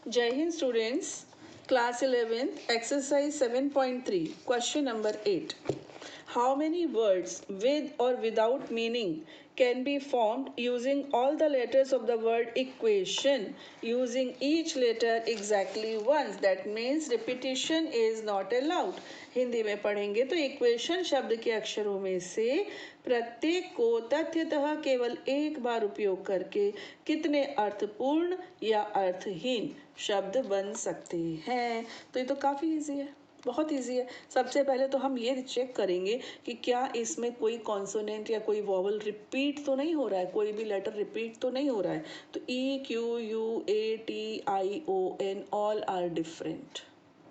Jai Hind students, class 11th, exercise 7.3, question number 8. How many words with or without meaning can be formed using all the letters of the word equation, using each letter exactly once? That means repetition is not allowed. Hindi में पढ़ेंगे तो equation शब्द के अक्षरों में से प्रत्येक को तथ्यतः केवल एक बार उपयोग करके कितने अर्थपूर्ण या अर्थहीन शब्द बन सकते हैं। तो ये तो काफ़ी इजी है, बहुत इजी है। सबसे पहले तो हम ये चेक करेंगे कि क्या इसमें कोई कॉन्सोनेंट या कोई वॉवल रिपीट तो नहीं हो रहा है, कोई भी लेटर रिपीट तो नहीं हो रहा है। तो E Q U A T I O N all are different.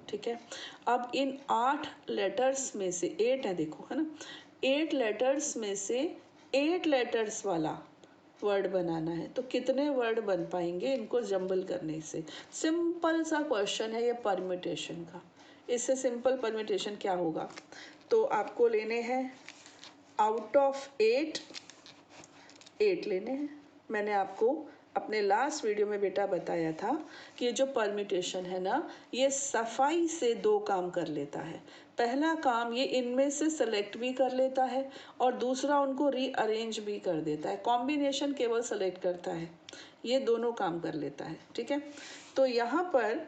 ठीक है, अब इन 8 लेटर्स में से 8 है, देखो है ना, 8 लेटर्स में से 8 लेटर्स वाला वर्ड बनाना है। तो कितने वर्ड बन पाएंगे इनको जंबल करने से? सिंपल सा क्वेश्चन है ये परम्यूटेशन का। इससे सिंपल परम्यूटेशन क्या होगा, तो आपको लेने हैं आउट ऑफ 8 लेने हैं। मैंने आपको अपने लास्ट वीडियो में बेटा बताया था कि ये जो परम्यूटेशन है ना, ये सफाई से 2 काम कर लेता है। पहला काम ये इनमें से सेलेक्ट भी कर लेता है और दूसरा उनको रीअरेंज भी कर देता है। कॉम्बिनेशन केवल सेलेक्ट करता है, ये दोनों काम कर लेता है। ठीक है, तो यहाँ पर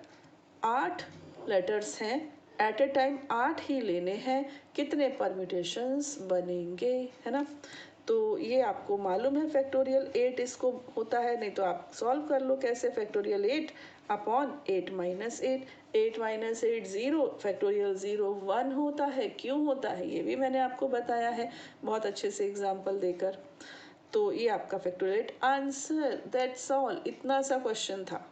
8 लेटर्स हैं, एट ए टाइम 8 ही लेने हैं। कितने परम्यूटेशंस बनेंगे, है ना? तो ये आपको मालूम है, फैक्टोरियल 8 इसको होता है, नहीं तो आप सॉल्व कर लो कैसे। Factorial 8 upon 8 minus 8, 8 minus 8 0, factorial 0 1 होता है। क्यों होता है ये भी मैंने आपको बताया है बहुत अच्छे से एग्जाम्पल देकर। तो ये आपका फैक्टोरियल 8 आंसर, दैट्स ऑल। इतना सा क्वेश्चन था।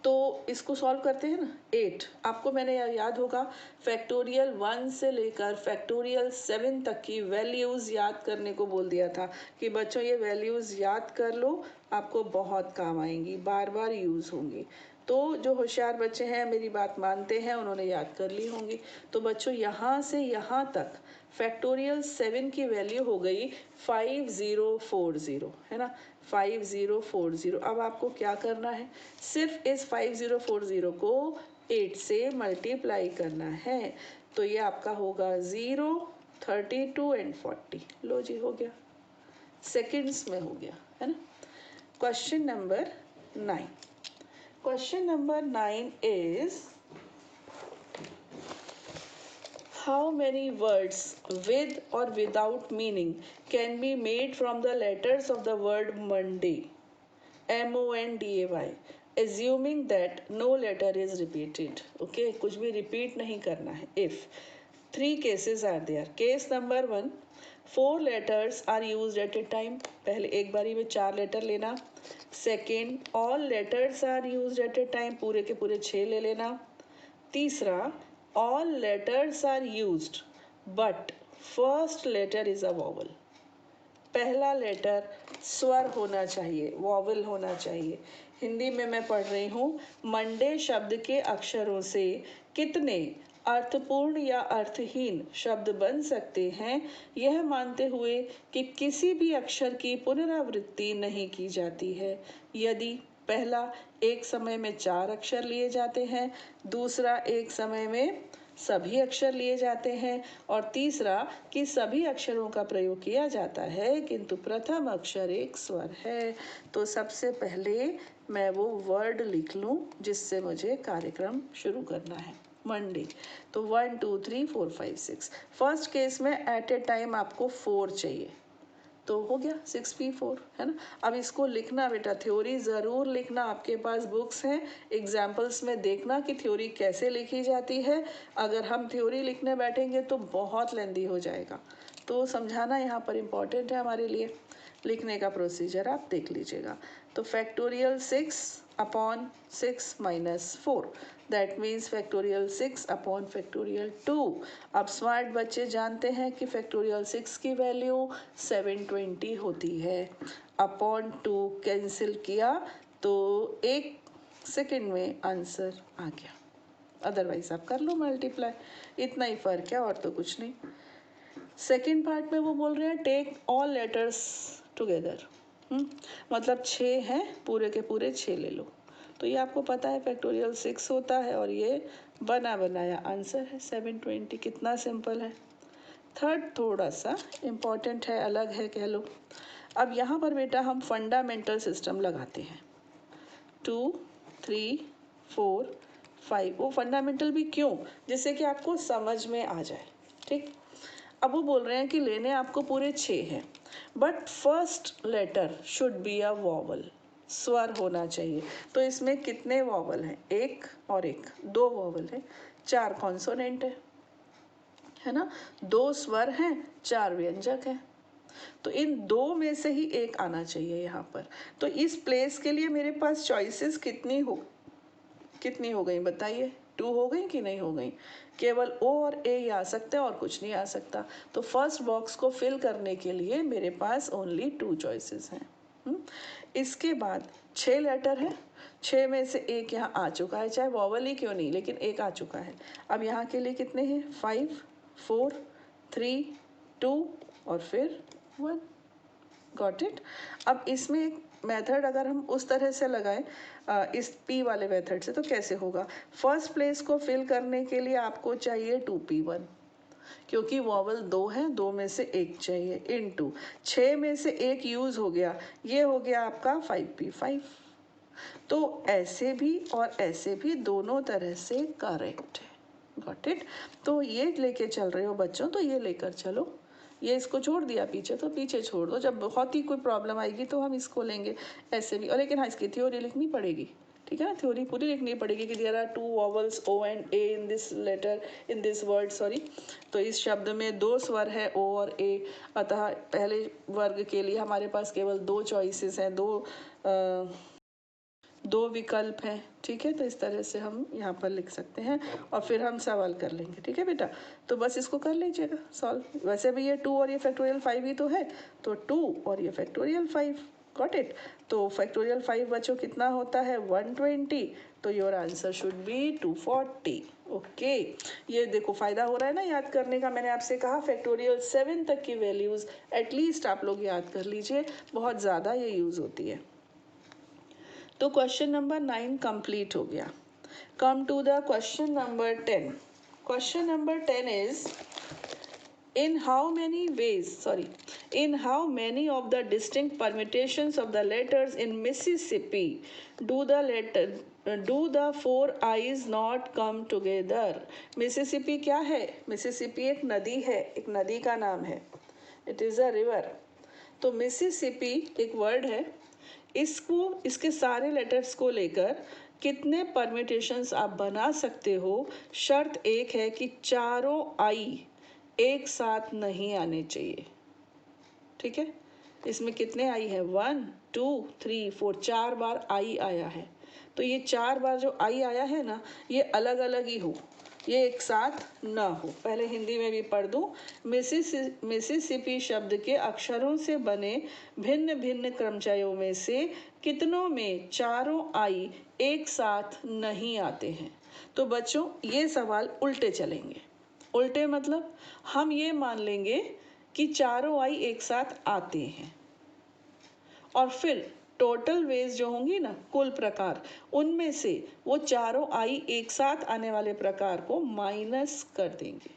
तो इसको सॉल्व करते हैं ना। 8 आपको मैंने याद होगा फैक्टोरियल 1 से लेकर फैक्टोरियल 7 तक की वैल्यूज़ याद करने को बोल दिया था कि बच्चों ये वैल्यूज़ याद कर लो, आपको बहुत काम आएंगी, बार बार यूज़ होंगी। तो जो होशियार बच्चे हैं, मेरी बात मानते हैं, उन्होंने याद कर ली होंगी। तो बच्चों यहाँ से यहाँ तक फैक्टोरियल 7 की वैल्यू हो गई 5040, है ना, 5040। अब आपको क्या करना है, सिर्फ इस 5040 को 8 से मल्टीप्लाई करना है। तो ये आपका होगा 0, 32 एंड 40। लो जी, हो गया, सेकेंड्स में हो गया, है ना। Question number 9। Question number 9 is how many words with or without meaning can be made from the letters of the word Monday, MONDAY, assuming that no letter is repeated. Okay, कुछ भी repeat नहीं करना है। If 3 cases are there. Case number 1, 4 letters are used at a time. पहले एक बारी में 4 letter लेना। Second, all letters are used at a time. पूरे के पूरे 6 ले लेना। तीसरा, all letters are used but first letter is a vowel. पहला लेटर स्वर होना चाहिए, वॉवल होना चाहिए। हिंदी में मैं पढ़ रही हूँ, मंडे शब्द के अक्षरों से कितने अर्थपूर्ण या अर्थहीन शब्द बन सकते हैं, यह मानते हुए कि किसी भी अक्षर की पुनरावृत्ति नहीं की जाती है। यदि पहला एक समय में 4 अक्षर लिए जाते हैं, दूसरा एक समय में सभी अक्षर लिए जाते हैं और तीसरा कि सभी अक्षरों का प्रयोग किया जाता है किंतु प्रथम अक्षर एक स्वर है। तो सबसे पहले मैं वो वर्ड लिख लूँ जिससे मुझे कार्यक्रम शुरू करना है, मंडे। तो 1 2 3 4 5 6। फर्स्ट केस में एट ए टाइम आपको 4 चाहिए, तो हो गया 6P4, है ना। अब इसको लिखना बेटा, थ्योरी ज़रूर लिखना, आपके पास बुक्स हैं, एग्जाम्पल्स में देखना कि थ्योरी कैसे लिखी जाती है। अगर हम थ्योरी लिखने बैठेंगे तो बहुत लेंदी हो जाएगा, तो समझाना यहाँ पर इम्पॉर्टेंट है हमारे लिए। लिखने का प्रोसीजर आप देख लीजिएगा। तो factorial 6 upon 6 minus 4, that means factorial 6 upon factorial 2। अब स्मार्ट बच्चे जानते हैं कि फैक्टोरियल 6 की वैल्यू 720 होती है। अपॉन 2 कैंसिल किया तो 1 सेकेंड में आंसर आ गया। अदरवाइज आप कर लो मल्टीप्लाई, इतना ही फ़र्क है और तो कुछ नहीं। सेकेंड पार्ट में वो बोल रहे हैं टेक ऑल लेटर्स टुगेदर। मतलब 6 हैं, पूरे के पूरे 6 ले लो। तो ये आपको पता है फैक्टोरियल 6 होता है और ये बना बनाया आंसर है 720। कितना सिंपल है। थर्ड थोड़ा सा इम्पॉर्टेंट है, अलग है कह लो। अब यहाँ पर बेटा हम फंडामेंटल सिस्टम लगाते हैं। 2 3 4 5। वो फंडामेंटल भी क्यों, जिससे कि आपको समझ में आ जाए। ठीक। अब वो बोल रहे हैं कि लेने आपको पूरे 6 हैं, but first letter should be a vowel, स्वर होना चाहिए। तो इसमें कितने वॉवल हैं? एक और एक, 2 वॉवल है, 4 कॉन्सोनेंट है ना, 2 स्वर हैं, 4 व्यंजक हैं। तो इन 2 में से ही एक आना चाहिए यहाँ पर। तो इस प्लेस के लिए मेरे पास चॉइसेस कितनी हो गई बताइए? 2 हो गई कि नहीं हो गई? केवल ओ और ए ही आ सकते हैं और कुछ नहीं आ सकता। तो फर्स्ट बॉक्स को फिल करने के लिए मेरे पास ओनली 2 चॉइसेस हैं। इसके बाद 6 लेटर है, 6 में से एक यहाँ आ चुका है, चाहे वॉवल ही क्यों नहीं, लेकिन एक आ चुका है। अब यहाँ के लिए कितने हैं? 5 4 3 2 और फिर 1। Got it. अब इसमें एक मेथड अगर हम उस तरह से लगाएं, इस पी वाले मेथड से, तो कैसे होगा? फर्स्ट प्लेस को फिल करने के लिए आपको चाहिए 2p1, क्योंकि वॉवल 2 है, 2 में से एक चाहिए, इनटू 6 में से एक यूज हो गया, ये हो गया आपका 5p5। तो ऐसे भी और ऐसे भी दोनों तरह से करेक्ट है। Got it. तो ये लेके चल रहे हो बच्चों, तो ये लेकर चलो। ये इसको छोड़ दिया पीछे, तो पीछे छोड़ दो, जब बहुत ही कोई प्रॉब्लम आएगी तो हम इसको लेंगे। ऐसे भी, और लेकिन हाँ इसकी थ्योरी लिखनी पड़ेगी, ठीक है ना, थ्योरी पूरी लिखनी पड़ेगी कि there are 2 vowels O and A in this letter, in this word, sorry. तो इस शब्द में 2 स्वर है ओ और ए, अतः पहले वर्ग के लिए हमारे पास केवल 2 चॉइसेस हैं, 2 विकल्प हैं। ठीक है, तो इस तरह से हम यहाँ पर लिख सकते हैं और फिर हम सवाल कर लेंगे। ठीक है बेटा, तो बस इसको कर लीजिएगा सॉल्व। वैसे भी ये 2 और ये फैक्टोरियल 5 ही तो है, तो 2 और ये फैक्टोरियल 5। Got it. तो फैक्टोरियल 5 बच्चों कितना होता है? 120। तो your answer should be 240। Okay. ये देखो फायदा हो रहा है ना याद करने का। मैंने आपसे कहा फैक्टोरियल 7 तक की वैल्यूज एटलीस्ट आप लोग याद कर लीजिए, बहुत ज़्यादा ये यूज़ होती है। तो क्वेश्चन नंबर 9 कंप्लीट हो गया। Come to the question number 10। Question number 10 is in how many of the distinct permutations of the letters in Mississippi do the 4 I's not come together? Mississippi क्या है? Mississippi एक नदी है, एक नदी का नाम है, it is a river। तो Mississippi एक वर्ड है, इसको, इसके सारे लेटर्स को लेकर कितने परम्यूटेशंस आप बना सकते हो? शर्त एक है कि चारों आई एक साथ नहीं आने चाहिए। ठीक है, इसमें कितने आई है? 1 2 3 4, 4 बार आई आया है। तो ये 4 बार जो आई आया है ना, ये अलग अलग ही हो, ये एक साथ ना हो। पहले हिंदी में भी पढ़ दूं। मिसिसिपी शब्द के अक्षरों से बने भिन्न भिन्न क्रमचयों में से कितनों में चारों आई एक साथ नहीं आते हैं? तो बच्चों ये सवाल उल्टे चलेंगे। उल्टे मतलब हम ये मान लेंगे कि चारों आई एक साथ आते हैं, और फिर टोटल वेज जो होंगी ना, कुल प्रकार, उनमें से वो चारों आई एक साथ आने वाले प्रकार को माइनस कर देंगे।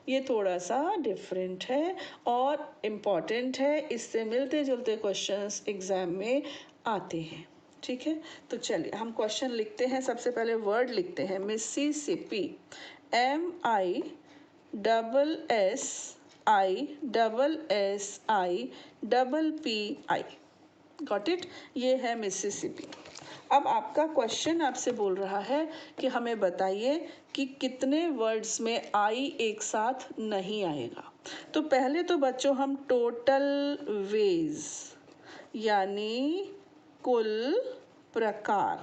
ये थोड़ा सा डिफरेंट है और इम्पॉर्टेंट है, इससे मिलते जुलते क्वेश्चंस एग्जाम में आते हैं। ठीक है, तो चलिए हम क्वेश्चन लिखते हैं। सबसे पहले वर्ड लिखते हैं मिसिसिपी, MISSIPPI। Got it. ये है मिसिसिपी। अब आपका क्वेश्चन आपसे बोल रहा है कि हमें बताइए कि कितने वर्ड्स में आई एक साथ नहीं आएगा। तो पहले तो बच्चों हम टोटल वेज यानी कुल प्रकार,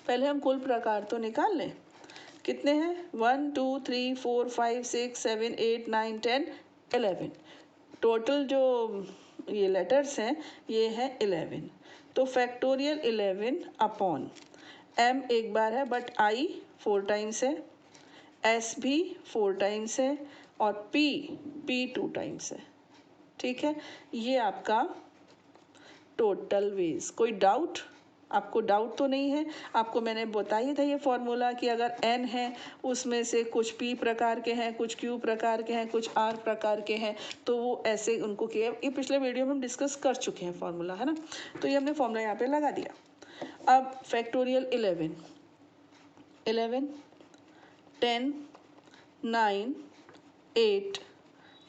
पहले हम कुल प्रकार तो निकाल लें। कितने हैं? 1 2 3 4 5 6 7 8 9 10 11। टोटल जो ये लेटर्स हैं ये हैं 11। तो फैक्टोरियल 11 अपॉन m एक बार है, बट i 4 टाइम्स है, s भी 4 टाइम्स है, और p 2 टाइम्स है। ठीक है, ये आपका टोटल वेज। कोई डाउट? आपको डाउट तो नहीं है? आपको मैंने बताया था ये फॉर्मूला कि अगर n है उसमें से कुछ p प्रकार के हैं, कुछ q प्रकार के हैं, कुछ r प्रकार के हैं, तो वो ऐसे उनको किया। ये पिछले वीडियो में हम डिस्कस कर चुके हैं फॉर्मूला, है ना। तो ये हमने फॉर्मूला यहाँ पे लगा दिया। अब फैक्टोरियल 11 10 9 8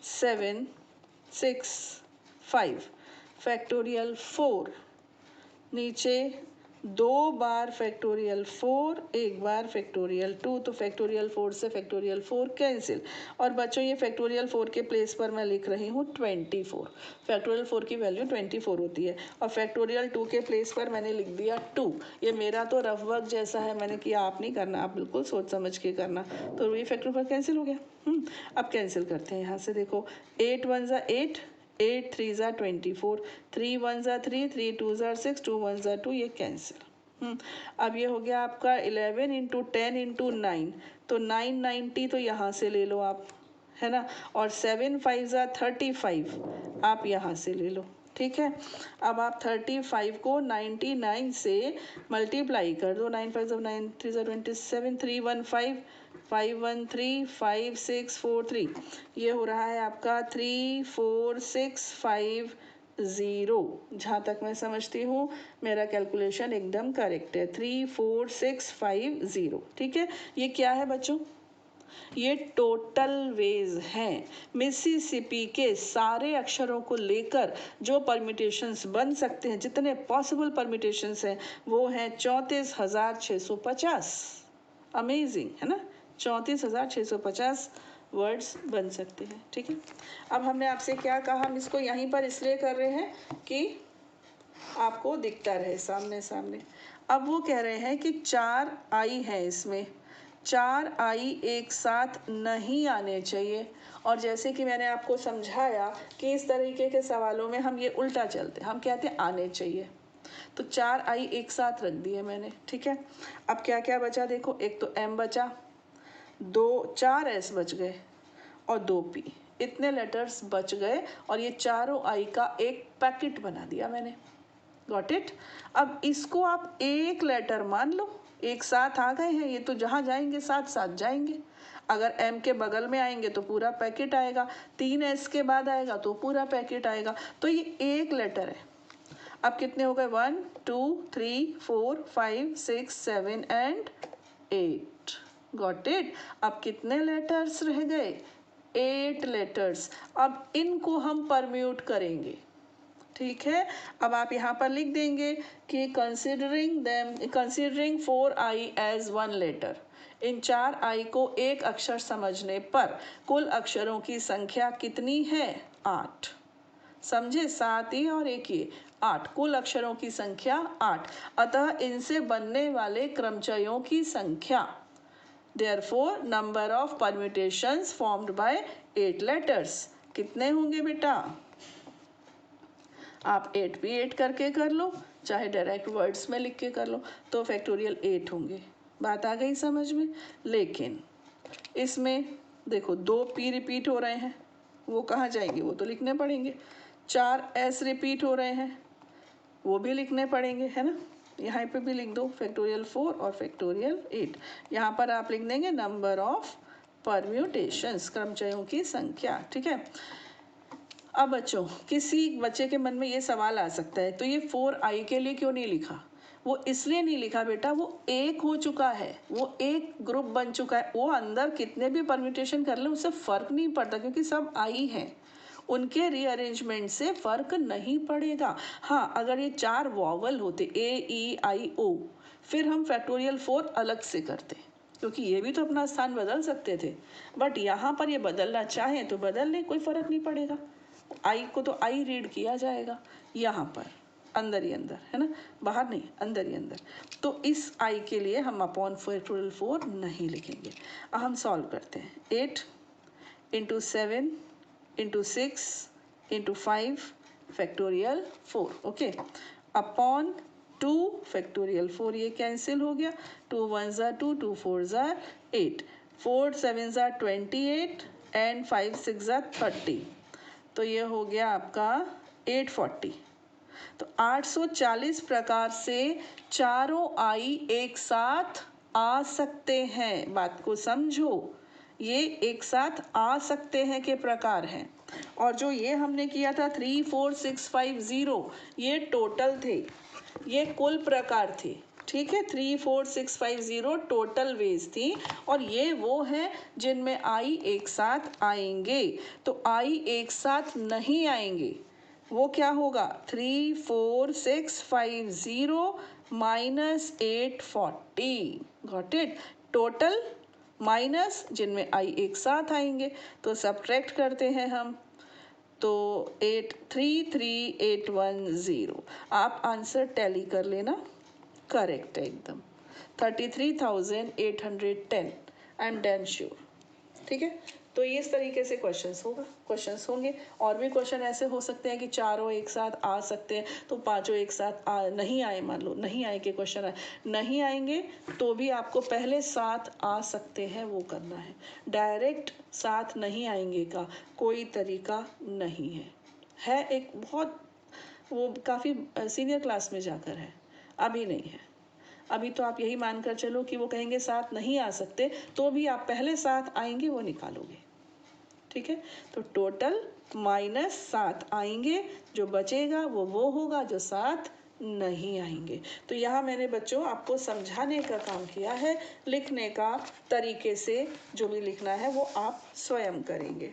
7 6 5 फैक्टोरियल 4, नीचे 2 बार फैक्टोरियल 4, 1 बार फैक्टोरियल 2, तो फैक्टोरियल 4 से फैक्टोरियल 4 कैंसिल। और बच्चों ये फैक्टोरियल 4 के प्लेस पर मैं लिख रही हूँ 24। फैक्टोरियल 4 की वैल्यू 24 होती है और फैक्टोरियल 2 के प्लेस पर मैंने लिख दिया 2। ये मेरा तो रफ वर्क जैसा है, मैंने किया, आप नहीं करना, आप बिल्कुल सोच समझ के करना। तो ये फैक्टोरियल कैंसिल हो गया। अब कैंसिल करते हैं यहाँ से। देखो 8 1 ज़ा 8, 8 3 ज़ा 24, 3 1 ज़ा 3, 3 2 ज़ा 6, 2 1 ज़ा 2, ये कैंसिल। अब ये हो गया आपका 11 इंटू 10 इंटू 9, तो 990 तो यहाँ से ले लो आप, है ना। और 7 5 ज़ा 35 आप यहाँ से ले लो, ठीक है। अब आप 35 को 99 से मल्टीप्लाई कर दो। 9 5 ज़ा 9, 3 ज़ा 27, 3 1 5, 5 1 3, 5 6 4 3, ये हो रहा है आपका 3 4 6 5 0। जहाँ तक मैं समझती हूँ मेरा कैलकुलेशन एकदम करेक्ट है, 3 4 6 5 0, ठीक है। ये क्या है बच्चों? ये टोटल वेज हैं। मिसिसिपी के सारे अक्षरों को लेकर जो परम्यूटेशंस बन सकते हैं, जितने पॉसिबल परम्यूटेशंस हैं, वो हैं 34,650। अमेजिंग है ना, 34,650 वर्ड्स बन सकते हैं, ठीक है। अब हमने आपसे क्या कहा, हम इसको यहीं पर इसलिए कर रहे हैं कि आपको दिखता रहे सामने सामने। अब वो कह रहे हैं कि 4 आई है इसमें, 4 आई एक साथ नहीं आने चाहिए। और जैसे कि मैंने आपको समझाया कि इस तरीके के सवालों में हम ये उल्टा चलते, हम कहते हैं आने चाहिए। तो 4 आई एक साथ रख दिए मैंने, ठीक है। अब क्या क्या बचा देखो, एक तो एम बचा, 4 एस बच गए और 2 पी, इतने लेटर्स बच गए और ये चारों आई का एक पैकेट बना दिया मैंने। Got it. अब इसको आप एक लेटर मान लो, एक साथ आ गए हैं ये, तो जहाँ जाएंगे साथ साथ जाएंगे। अगर एम के बगल में आएंगे तो पूरा पैकेट आएगा, 3 एस के बाद आएगा तो पूरा पैकेट आएगा, तो ये एक लेटर है। अब कितने हो गए, 1 2 3 4 5 6 7 एंड 8। Got it. अब कितने लेटर्स रह गए, 8 लेटर्स। अब इनको हम परम्यूट करेंगे, ठीक है। अब आप यहाँ पर लिख देंगे कि कंसिडरिंग 4 आई एज 1 लेटर, इन 4 आई को एक अक्षर समझने पर कुल अक्षरों की संख्या कितनी है, 8। समझे, 7 ही और 1 ही, 8, कुल अक्षरों की संख्या 8। अतः इनसे बनने वाले क्रमचयों की संख्या, therefore number of permutations formed by 8 letters, कितने होंगे बेटा? आप 8 भी 8 करके कर लो, चाहे डायरेक्ट वर्ड्स में लिख के कर लो, तो फैक्टोरियल 8 होंगे। बात आ गई समझ में। लेकिन इसमें देखो 2 पी रिपीट हो रहे हैं, वो कहाँ जाएंगे, वो तो लिखने पड़ेंगे। 4 एस रिपीट हो रहे हैं, वो भी लिखने पड़ेंगे, है ना। यहाँ पे भी लिख दो फैक्टोरियल 4 और फैक्टोरियल 8। यहाँ पर आप लिख देंगे नंबर ऑफ परम्यूटेशंस, क्रमचयों की संख्या, ठीक है। अब बच्चों, किसी बच्चे के मन में ये सवाल आ सकता है, तो ये 4 आई के लिए क्यों नहीं लिखा? वो इसलिए नहीं लिखा बेटा, वो एक हो चुका है, वो एक ग्रुप बन चुका है, वो अंदर कितने भी परम्यूटेशन कर ले उससे फर्क नहीं पड़ता, क्योंकि सब आई हैं, उनके रीअरेंजमेंट से फर्क नहीं पड़ेगा। हाँ, अगर ये 4 वॉवल होते, ए ई आई ओ, फिर हम फैक्टोरियल 4 अलग से करते, क्योंकि ये भी तो अपना स्थान बदल सकते थे। बट यहाँ पर ये बदलना चाहें तो बदल लें, कोई फर्क नहीं पड़ेगा। आई को तो आई रीड किया जाएगा यहाँ पर, अंदर ही अंदर, है ना, बाहर नहीं, अंदर ही अंदर। तो इस आई के लिए हम अपॉन फैक्टोरियल 4 नहीं लिखेंगे। अब हम सॉल्व करते हैं। 8 into 7 into 6 into 5 factorial 4, okay, upon 2 factorial 4, ये कैंसिल हो गया। 2 1 ज़ा 2, 2 4 ज़ा 8, 4 7 ज़ा 28 एंड 5 6 ज़ा 30, तो ये हो गया आपका 840। तो 840 प्रकार से चारों आई एक साथ आ सकते हैं। बात को समझो, ये एक साथ आ सकते हैं के प्रकार हैं। और जो ये हमने किया था 3 4 6 5 0, ये टोटल थे, ये कुल प्रकार थे। ठीक है, 3 4 6 5 0 टोटल वेज थी। और ये वो हैं जिनमें आई एक साथ आएंगे। तो आई एक साथ नहीं आएंगे, वो क्या होगा 3 4 6 5 0 minus 840। Got it. Total minus जिनमें आई एक साथ आएंगे, तो सब्ट्रैक्ट करते हैं हम, तो 833810। आप आंसर टैली कर लेना, करेक्ट है एकदम 33,810। I am damn sure. ठीक है, तो ये इस तरीके से क्वेश्चंस होंगे। और भी क्वेश्चन ऐसे हो सकते हैं कि चारों एक साथ आ सकते हैं, तो पांचों एक साथ नहीं आए, मान लो नहीं आए के क्वेश्चन आए, नहीं आएंगे तो भी आपको पहले साथ आ सकते हैं वो करना है। डायरेक्ट साथ नहीं आएंगे का कोई तरीका नहीं है एक बहुत, वो काफ़ी सीनियर क्लास में जाकर है, अभी नहीं है। अभी तो आप यही मानकर चलो कि वो कहेंगे साथ नहीं आ सकते, तो भी आप पहले साथ आएंगे वो निकालोगे। ठीक है, तो टोटल माइनस 7 आएंगे, जो बचेगा वो होगा जो साथ नहीं आएंगे। तो यहाँ मैंने बच्चों आपको समझाने का काम किया है, लिखने का तरीके से जो भी लिखना है वो आप स्वयं करेंगे।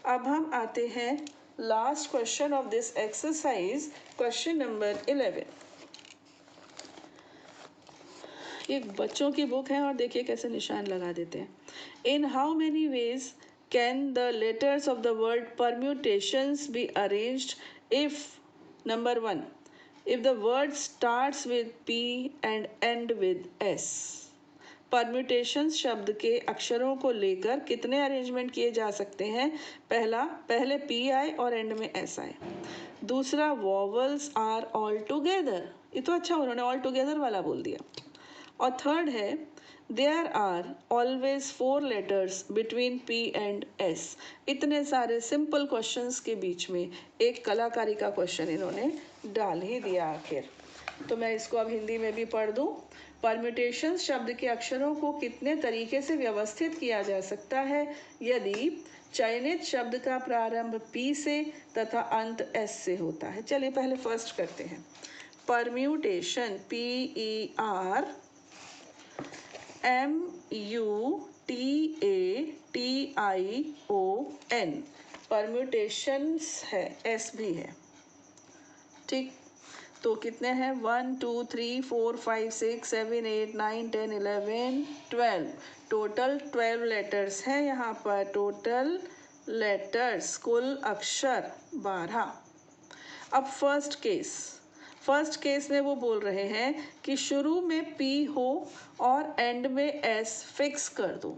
अब हम आते हैं last question of this exercise, question number 11। ये बच्चों की बुक है और देखिए कैसे निशान लगा देते हैं। In how many ways can the letters of the word permutations be arranged if number 1, if the word starts with P and and with S. Permutations शब्द के अक्षरों को लेकर कितने अरेंजमेंट किए जा सकते हैं? पहला, पहले पी आए और एंड में एस आए। दूसरा, वॉवल्स आर ऑल टुगेदर। ये तो अच्छा उन्होंने ऑल टुगेदर वाला बोल दिया। और थर्ड है, there are always 4 letters between P and S. इतने सारे सिंपल क्वेश्चंस के बीच में एक कलाकारी का क्वेश्चन इन्होंने डाल ही दिया आखिर। तो मैं इसको अब हिंदी में भी पढ़ दूं। परम्यूटेशंस शब्द के अक्षरों को कितने तरीके से व्यवस्थित किया जा सकता है यदि चयनित शब्द का प्रारंभ पी से तथा अंत एस से होता है। चलिए पहले फर्स्ट करते हैं। परम्यूटेशन, PERMUTATION, परम्यूटेशंस है, एस भी है। ठीक, तो कितने हैं 1 2 3 4 5 6 7 8 9 10 11 12, टोटल 12 लेटर्स हैं यहाँ पर। टोटल लेटर्स, कुल अक्षर 12। अब फर्स्ट केस में वो बोल रहे हैं कि शुरू में पी हो और एंड में एस फिक्स कर दो।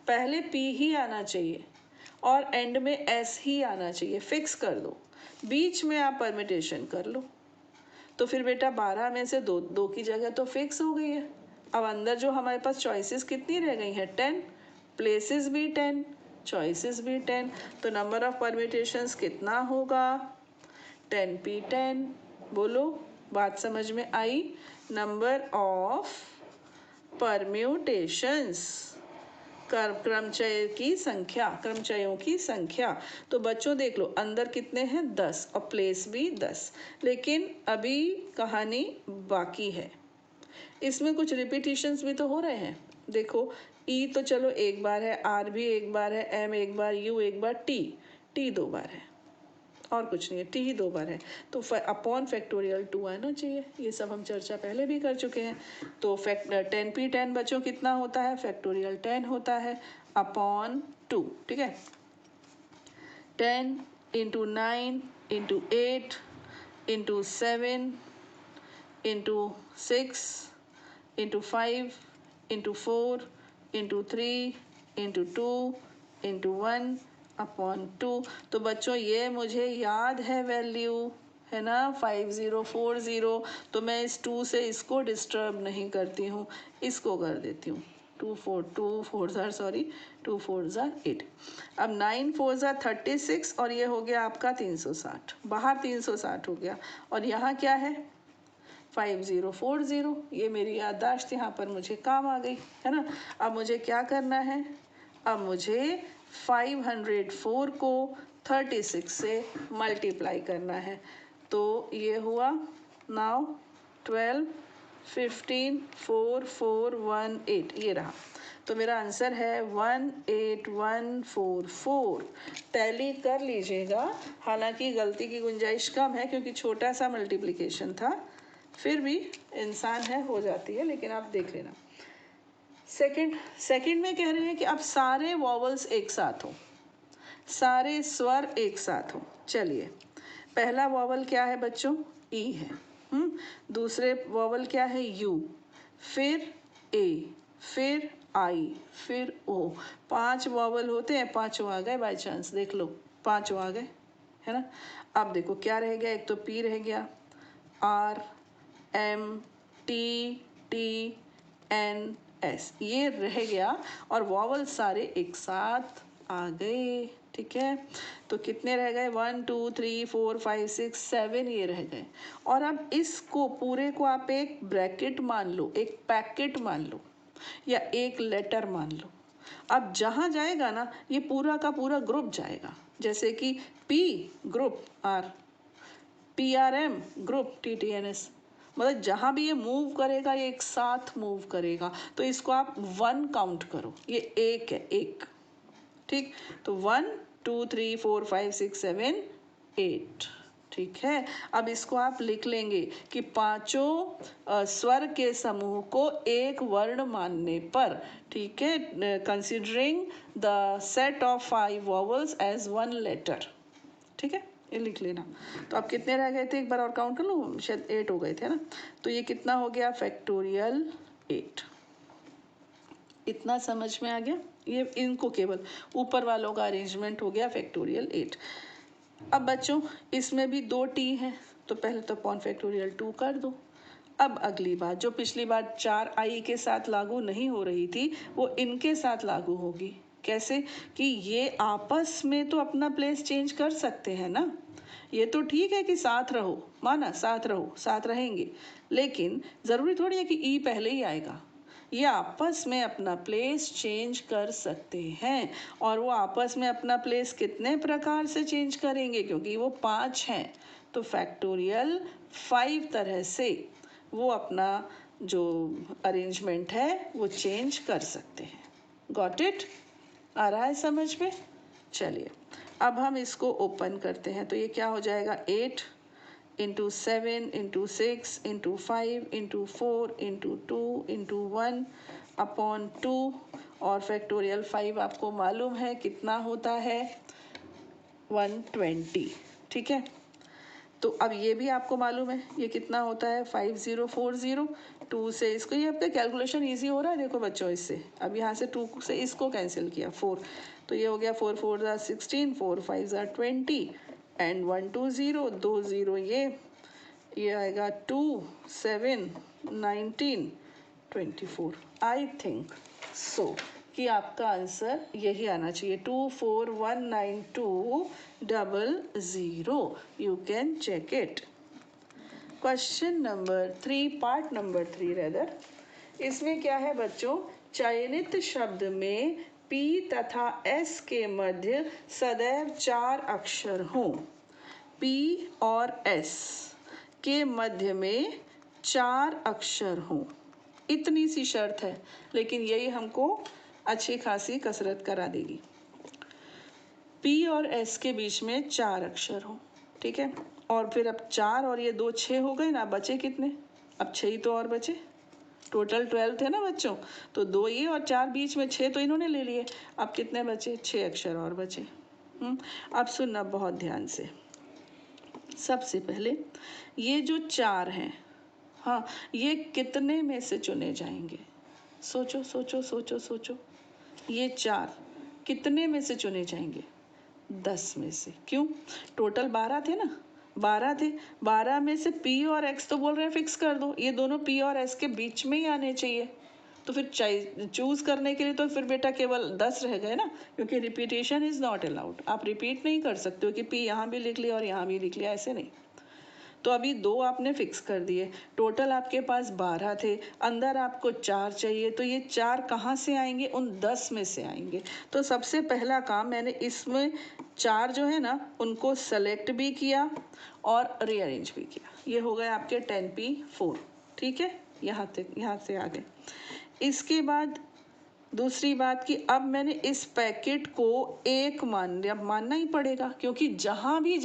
पहले पी ही आना चाहिए और एंड में एस ही आना चाहिए, फिक्स कर दो। बीच में आप परम्यूटेशन कर लो, तो फिर बेटा 12 में से दो की जगह तो फिक्स हो गई है। अब अंदर जो हमारे पास चॉइसेस कितनी रह गई हैं? 10। प्लेसेस भी 10, चॉइसेस भी 10, तो नंबर ऑफ परम्यूटेशंस कितना होगा? 10p10। बोलो, बात समझ में आई? नंबर ऑफ परम्यूटेशंस, क्रमचयों की संख्या। तो बच्चों देख लो, अंदर कितने हैं? 10, और प्लेस भी 10। लेकिन अभी कहानी बाकी है, इसमें कुछ रिपीटिशंस भी तो हो रहे हैं। देखो, ई तो चलो एक बार है, आर भी एक बार है, एम एक बार, यू एक बार, टी 2 बार है, और कुछ नहीं है, टी ही 2 बार है। तो अपॉन फैक्टोरियल 2 आना चाहिए। ये सब हम चर्चा पहले भी कर चुके हैं। तो 10p10 बच्चों कितना होता है? फैक्टोरियल 10 होता है अपॉन 2। ठीक है, 10 into 9 into 8 into 7 into 6 into 5 into 4 into 3 into 2 into 1 upon 2। तो बच्चों ये मुझे याद है वैल्यू, है ना, 5040। तो मैं इस 2 से इसको डिस्टर्ब नहीं करती हूँ, इसको कर देती हूँ। 2 4 ज़ा 8। अब 9 4 ज़ा 36 और ये हो गया आपका 360, बाहर 360 हो गया और यहाँ क्या है 5040। ये मेरी याददाश्त यहाँ पर मुझे काम आ गई है ना। अब मुझे क्या करना है, अब मुझे 504 को 36 से मल्टीप्लाई करना है। तो ये हुआ नाउ 12 15 4 4 1 8, ये रहा। तो मेरा आंसर है 18144। टैली कर लीजिएगा, हालांकि गलती की गुंजाइश कम है क्योंकि छोटा सा मल्टीप्लिकेशन था, फिर भी इंसान है हो जाती है, लेकिन आप देख लेना। सेकंड में कह रहे हैं कि अब सारे वॉवल्स एक साथ हो, सारे स्वर एक साथ हो। चलिए, पहला वॉवल क्या है बच्चों, ई है। दूसरे वॉवल क्या है, यू, फिर ए, फिर आई, फिर ओ। 5 वॉवल होते हैं, 5 आ गए बाय चांस, देख लो 5 आ गए, है ना। अब देखो क्या रह गया, एक तो पी रह गया, R M T T N S, ये रह गया और वॉवल सारे एक साथ आ गए। ठीक है, तो कितने रह गए, 1 2 3 4 5 6 7 ये रह गए। और अब इसको पूरे को आप एक ब्रैकेट मान लो, एक पैकेट मान लो, या एक लेटर मान लो। अब जहाँ जाएगा ना, ये पूरा का पूरा ग्रुप जाएगा। जैसे कि P group R, P R M group T T N S, मतलब जहाँ भी ये मूव करेगा ये एक साथ मूव करेगा। तो इसको आप 1 काउंट करो, ये एक है, एक। ठीक, तो 1 2 3 4 5 6 7 8। ठीक है, अब इसको आप लिख लेंगे कि पांचों स्वर के समूह को एक वर्ण मानने पर, ठीक है, considering the set of 5 vowels as 1 letter. ठीक है, ये लिख लेना। तो अब कितने रह गए थे, एक बार और काउंट कर लूँ, शायद 8 हो गए थे ना। तो ये कितना हो गया, फैक्टोरियल 8। इतना समझ में आ गया, ये इनको केवल ऊपर वालों का अरेंजमेंट हो गया, फैक्टोरियल 8। अब बच्चों इसमें भी 2 टी हैं, तो पहले तो अपॉन फैक्टोरियल 2 कर दो। अब अगली बात, जो पिछली बार 4 आई के साथ लागू नहीं हो रही थी, वो इनके साथ लागू होगी। कैसे, कि ये आपस में तो अपना प्लेस चेंज कर सकते हैं ना। ये तो ठीक है कि साथ रहो, माना साथ रहो, साथ रहेंगे, लेकिन ज़रूरी थोड़ी है कि ई पहले ही आएगा। ये आपस में अपना प्लेस चेंज कर सकते हैं, और वो आपस में अपना प्लेस कितने प्रकार से चेंज करेंगे, क्योंकि वो 5 हैं, तो फैक्टोरियल 5 तरह से वो अपना जो अरेंजमेंट है वो चेंज कर सकते हैं। गॉट इट, आ रहा है समझ में। चलिए, अब हम इसको ओपन करते हैं, तो ये क्या हो जाएगा, 8 into 7 into 6 into 5 into 4 into 2 into 1 upon 2, और फैक्टोरियल 5 आपको मालूम है कितना होता है, 120। ठीक है, तो अब ये भी आपको मालूम है ये कितना होता है, 5040। 2 से इसको, ये आपका कैलकुलेशन इजी हो रहा है, देखो बच्चों, इससे अब यहाँ से 2 से इसको कैंसिल किया 4, तो ये हो गया 4 4 ज़ा 16, 4 5 ज़ा 20 एंड 1 2 0, 2 0 ये आएगा 2 7 19 24। आई थिंक सो कि आपका आंसर यही आना चाहिए, 24192000। You can check it. Question number 3, part number 3 rather, इसमें क्या है बच्चों, चयनित शब्द में पी तथा एस के मध्य सदैव 4 अक्षर हों। पी और एस के मध्य में 4 अक्षर हों, इतनी सी शर्त है, लेकिन यही हमको अच्छी खासी कसरत करा देगी। पी और एस के बीच में 4 अक्षर हो, ठीक है, और फिर अब 4 और ये 2 6 हो गए ना, बचे कितने, अब 6 ही तो और बचे, टोटल 12 थे ना बच्चों, तो 2 ये और 4 बीच में, 6 तो इन्होंने ले लिए, अब कितने बचे, 6 अक्षर और बचे। अब सुनना बहुत ध्यान से। सबसे पहले ये जो 4 हैं, हाँ, ये कितने में से चुने जाएंगे, सोचो सोचो सोचो सोचो, ये 4 कितने में से चुने जाएंगे, 10 में से। क्यों, टोटल 12 थे ना, 12 थे, 12 में से पी और एक्स तो बोल रहे हैं फिक्स कर दो, ये दोनों पी और एस के बीच में ही आने चाहिए, तो फिर चूज़ करने के लिए तो फिर बेटा केवल 10 रह गए ना, क्योंकि रिपीटेशन इज़ नॉट अलाउड। आप रिपीट नहीं कर सकते हो कि पी यहाँ भी लिख लिया और यहाँ भी लिख लिया, ऐसे नहीं। तो अभी 2 आपने फिक्स कर दिए, टोटल आपके पास 12 थे, अंदर आपको 4 चाहिए, तो ये 4 कहाँ से आएंगे? उन 10 में से आएंगे। तो सबसे पहला काम मैंने इसमें 4 जो है ना उनको सेलेक्ट भी किया और रीअरेंज भी किया। ये हो गए आपके 10p4, ठीक है, यहाँ से आगे। इसके बाद दूसरी बात कि अब मैंने इस पैकेट को एक मानना ही पड़ेगा, क्योंकि जहाँ भी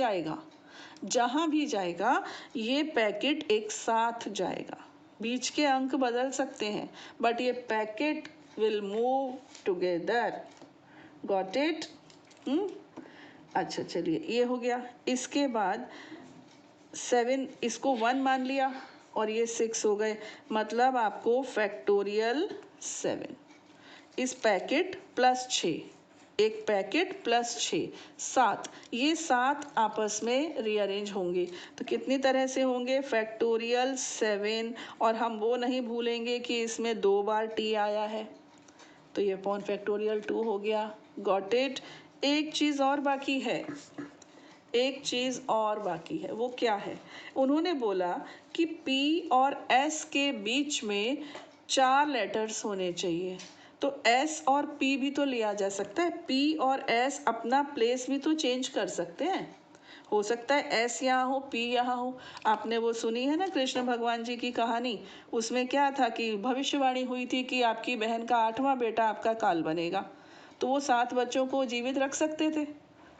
जाएगा ये पैकेट एक साथ जाएगा। बीच के अंक बदल सकते हैं बट ये packet will move together. Got it? अच्छा चलिए, ये हो गया। इसके बाद 7, इसको 1 मान लिया और ये 6 हो गए, मतलब आपको फैक्टोरियल 7 इस पैकेट प्लस 6, एक पैकेट प्लस 6, 7, ये 7 आपस में रीअरेंज होंगे। तो कितनी तरह से होंगे? फैक्टोरियल 7, और हम वो नहीं भूलेंगे कि इसमें 2 बार टी आया है, तो ये अपॉन फैक्टोरियल 2 हो गया। Got it? एक चीज़ और बाकी है, वो क्या है? उन्होंने बोला कि P और S के बीच में 4 लेटर्स होने चाहिए। तो S और P भी तो लिया जा सकता है, P और S अपना प्लेस भी तो चेंज कर सकते हैं। हो सकता है S यहाँ हो, P यहाँ हो। आपने वो सुनी है ना कृष्ण भगवान जी की कहानी, उसमें क्या था कि भविष्यवाणी हुई थी कि आपकी बहन का 8वां बेटा आपका काल बनेगा। तो वो 7 बच्चों को जीवित रख सकते थे,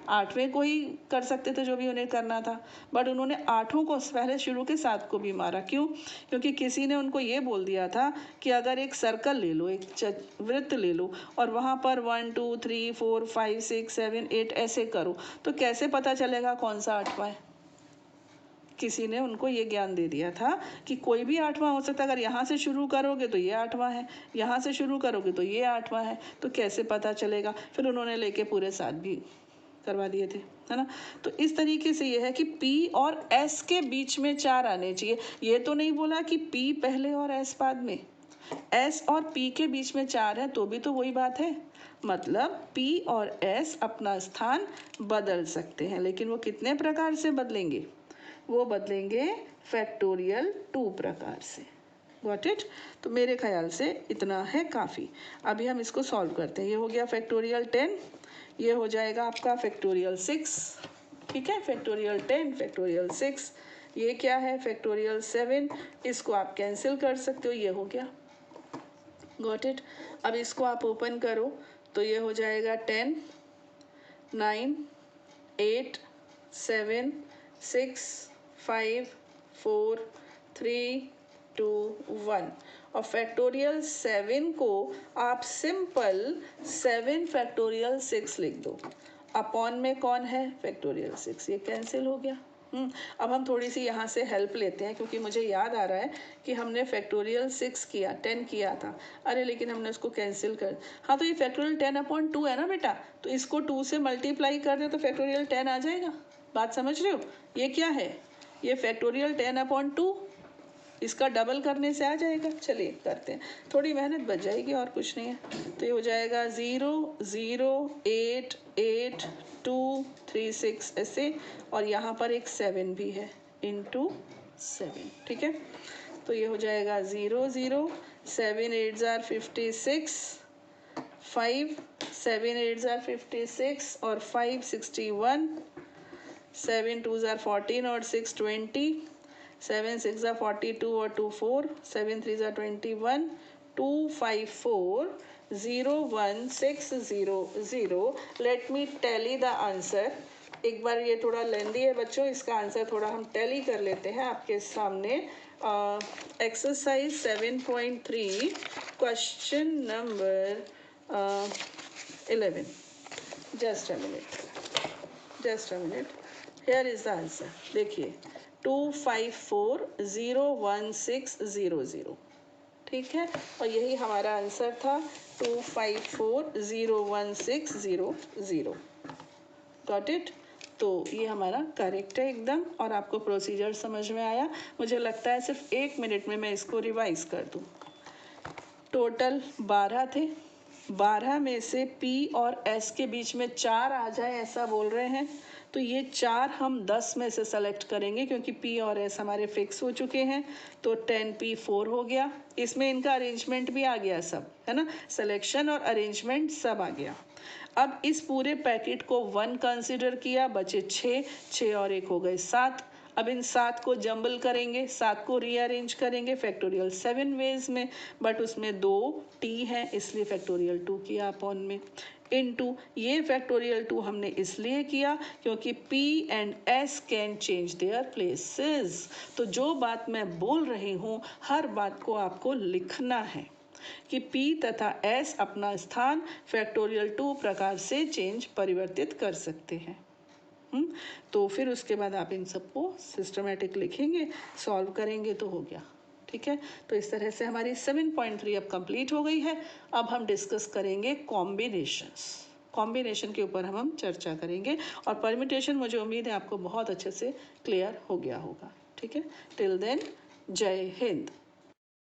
8वें को ही कर सकते थे जो भी उन्हें करना था, बट उन्होंने 8 को पहले शुरू के 7 को भी मारा। क्यों? क्योंकि किसी ने उनको ये बोल दिया था कि अगर एक सर्कल ले लो, एक वृत्त ले लो और वहाँ पर 1 2 3 4 5 6 7 8 ऐसे करो, तो कैसे पता चलेगा कौन सा 8वां है? किसी ने उनको ये ज्ञान दे दिया था कि कोई भी 8वां हो सकता है, अगर यहाँ से शुरू करोगे तो ये 8वां है, यहाँ से शुरू करोगे तो ये 8वां है, तो कैसे पता चलेगा? फिर उन्होंने लेके पूरे 7 भी करवा दिए थे, है ना। तो इस तरीके से ये है कि P और S के बीच में 4 आने चाहिए। ये तो नहीं बोला कि P पहले और S बाद में, S और P के बीच में 4 है तो भी तो वही बात है। मतलब P और S अपना स्थान बदल सकते हैं, लेकिन वो कितने प्रकार से बदलेंगे? वो बदलेंगे फैक्टोरियल 2 प्रकार से। Got it? तो मेरे ख्याल से इतना है काफ़ी। अभी हम इसको सॉल्व करते हैं। ये हो गया फैक्टोरियल 10, ये हो जाएगा आपका फैक्टोरियल 6, ठीक है, फैक्टोरियल 10, फैक्टोरियल 6, ये क्या है? फैक्टोरियल 7, इसको आप कैंसिल कर सकते हो, ये हो गया। Got it? अब इसको आप ओपन करो तो ये हो जाएगा 10 9 8 7 6 5 4 3 2 1, और फैक्टोरियल 7 को आप सिंपल 7 फैक्टोरियल 6 लिख दो। अपॉन में कौन है? फैक्टोरियल 6, ये कैंसिल हो गया। अब हम थोड़ी सी यहाँ से हेल्प लेते हैं, क्योंकि मुझे याद आ रहा है कि हमने फैक्टोरियल 6 किया, 10 किया था, अरे लेकिन हमने उसको कैंसिल कर। हाँ, तो ये फैक्टोरियल 10/2 है ना बेटा, तो इसको 2 से मल्टीप्लाई कर दे तो फैक्टोरियल 10 आ जाएगा। बात समझ रहे हो? ये क्या है? ये फैक्टोरियल 10/2, इसका डबल करने से आ जाएगा। चलिए करते हैं, थोड़ी मेहनत बच जाएगी और कुछ नहीं है। तो ये हो जाएगा 0 0 8 8 2 3 6 ऐसे, और यहाँ पर एक 7 भी है, इंटू 7, ठीक है। तो ये हो जाएगा 0 0 7 8 जार 56, 5 7 8 जार 56 और 5 61, 7 2 जार 14 और 6 20, 7 6 जार 42 और 2 4, 7 3 jar 21, 2 5 4 0 1 6 0 0। Let me tally the answer. एक बार ये थोड़ा लेंदी है बच्चों, इसका आंसर थोड़ा हम टैली कर लेते हैं आपके सामने। Exercise 7.3 question number 11। Just a minute, here is the answer. देखिए 2540160 ठीक है, और यही हमारा आंसर था 2540160। Got it? तो ये हमारा करेक्ट है एकदम, और आपको प्रोसीजर समझ में आया। मुझे लगता है सिर्फ 1 मिनट में मैं इसको रिवाइज कर दूँ। टोटल 12 थे, 12 में से P और S के बीच में 4 आ जाए ऐसा बोल रहे हैं, तो ये 4 हम 10 में से सेलेक्ट करेंगे क्योंकि P और S हमारे फिक्स हो चुके हैं, तो 10P4 हो गया। इसमें इनका अरेंजमेंट भी आ गया सब, है ना, सिलेक्शन और अरेंजमेंट सब आ गया। अब इस पूरे पैकेट को 1 कंसिडर किया, बचे 6, 6 और 1 हो गए 7। अब इन 7 को जंबल करेंगे, 7 को रीअरेंज करेंगे फैक्टोरियल 7 वेज में, बट उसमें 2 t है इसलिए फैक्टोरियल 2 किया अपॉन में, इनटू ये फैक्टोरियल 2 हमने इसलिए किया क्योंकि P and S can change their places. तो जो बात मैं बोल रही हूँ हर बात को आपको लिखना है कि P तथा S अपना स्थान फैक्टोरियल 2 प्रकार से चेंज परिवर्तित कर सकते हैं। तो फिर उसके बाद आप इन सबको सिस्टमेटिक लिखेंगे, सॉल्व करेंगे तो हो गया। ठीक है, तो इस तरह से हमारी 7.3 अब कंप्लीट हो गई है। अब हम डिस्कस करेंगे कॉम्बिनेशंस। कॉम्बिनेशन के ऊपर हम चर्चा करेंगे और परम्यूटेशन मुझे उम्मीद है आपको बहुत अच्छे से क्लियर हो गया होगा। ठीक है, टिल देन जय हिंद।